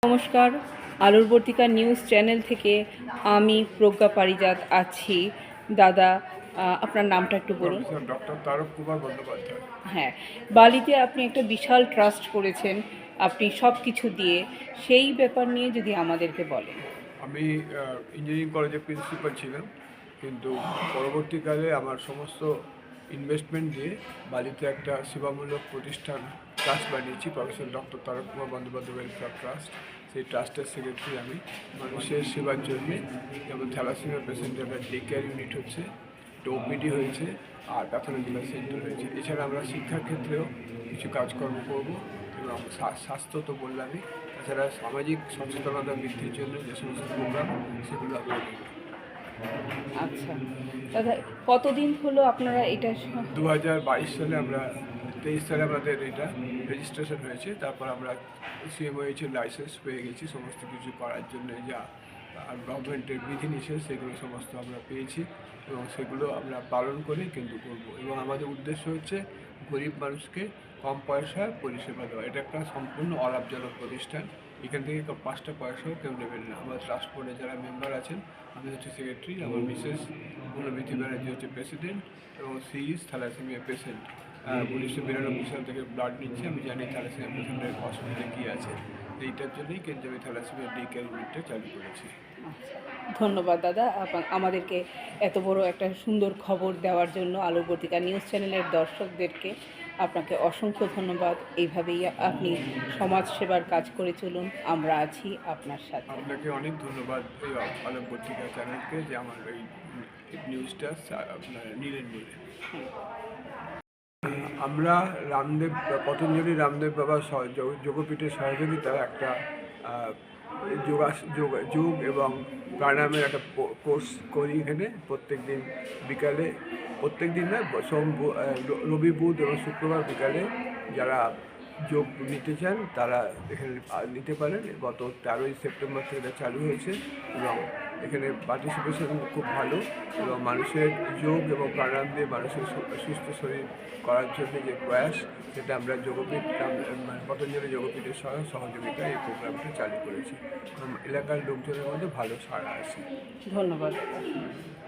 নমস্কার, আলোর বর্তিকা news channel থেকে আমি প্রজ্ঞা পারিজাত আছি। দাদা, আপনার নামটা একটু বলুন। ডক্টর তারক কুমার বন্দ্যোপাধ্যায়। হ্যাঁ, বালিতে আপনি একটা বিশাল ট্রাস্ট করেছেন, আপনি সব কিছু দিয়ে, সেই ব্যাপার নিয়ে যদি আমাদেরকে বলেন। আমি ইঞ্জিনিয়ারিং কলেজের প্রিন্সিপাল ছিলাম, কিন্তু পরবর্তীকালে আমার সমস্ত ইনভেস্টমেন্ট দিয়ে বালিতে একটা সেবামূলক প্রতিষ্ঠান ট্রাস্ট বানিয়েছি, professor doctor Tarak Kumar Bandyopadhyay welfare trust. সেই ট্রাস্টের সেক্রেটারি আমি। মানুষের সেবার জন্যে, যেমন থ্যালাসেমিয়া পেশেন্টের ডে কেয়ার ইউনিট হচ্ছে, একটা ওপিডি হয়েছে, আর প্যাথোলজিক্যাল সেন্টার হয়েছে। এছাড়া আমরা শিক্ষার ক্ষেত্রেও কিছু কাজকর্ম করব, এবং স্বাস্থ্য তো বললামই, তাছাড়া সামাজিক সচেতনতা বৃদ্ধির জন্য যে সমস্ত প্রোগ্রাম, সেগুলো আমরা নেব। আচ্ছা দাদা, কতদিন হলো আপনারা এটা 2022 সালে আমরা 23 সালে আমাদের এটা রেজিস্ট্রেশন হয়েছে। তারপর আমরা সিএমওএইচের লাইসেন্স পেয়ে গেছি সমস্ত কিছু করার জন্য, যা গভর্নমেন্টের বিধিনিষেধ সেগুলো সমস্ত আমরা পেয়েছি, এবং সেগুলো আমরা পালন করে কিন্তু করব। এবং আমাদের উদ্দেশ্য হচ্ছে গরিব মানুষকে কম পয়সায় পরিষেবা দেওয়া। এটা একটা সম্পূর্ণ অলাভজনক প্রতিষ্ঠান। এখান থেকে 5টা পয়সাও কেউ নেবেন না। আমার ট্রাস্ট বোর্ডে যারা মেম্বার আছেন, আমি হচ্ছে সেক্রেটারি, আমার মিসেস গুণবিধি ব্যানার্জি হচ্ছে প্রেসিডেন্ট, এবং সি ইজ থ্যালাসেমিয়া পেশেন্ট। 1992 সাল থেকে ব্লাড নিচ্ছে। আমি জানি থ্যালাসেমিয়া পেশেন্টের অসুবিধা কী আছে। এইটার জন্যই কিন্তু আমি থ্যালাসেমিয়া ডে কেয়ার ইউনিটটা চালু করেছি। ধন্যবাদ দাদা, আমাদেরকে এত বড় একটা সুন্দর খবর দেওয়ার জন্য। আলোর বর্তিকা নিউজ চ্যানেলের দর্শকদেরকে আপনাকে অসংখ্য ধন্যবাদ। এইভাবেই আপনি সমাজ সেবার কাজ করে চলুন, আমরা আছি আপনার সাথে। আপনাকে অনেক ধন্যবাদ এই আলোক পত্রিকা চ্যানেলকে, যে আমার এই নিউজটা আপনার নিলেন বলে। আমরা পতঞ্জলি রামদেব বাবা যোগপীঠের সহযোগিতায় একটা যোগ এবং প্রাণায়ামের একটা কোর্স করি এখানে প্রত্যেক দিন বিকালে। প্রত্যেক দিন না, রবি, বুধ এবং শুক্রবার বিকালে যারা যোগ নিতে চান তারা এখানে নিতে পারেন। গত 13ই সেপ্টেম্বর থেকে এটা চালু হয়েছে, এবং এখানে পার্টিসিপেশন খুব ভালো, এবং মানুষের যোগ এবং প্রাণায়াম দিয়ে মানুষের সুস্থ শরীর করার জন্য যে প্রয়াস, সেটা আমরা যোগপীঠ পতঞ্জলি যোগপীঠের সহযোগিতায় এই প্রোগ্রামটা চালু করেছি। এলাকার লোকজনের মধ্যে ভালো সাড়া আছে। ধন্যবাদ।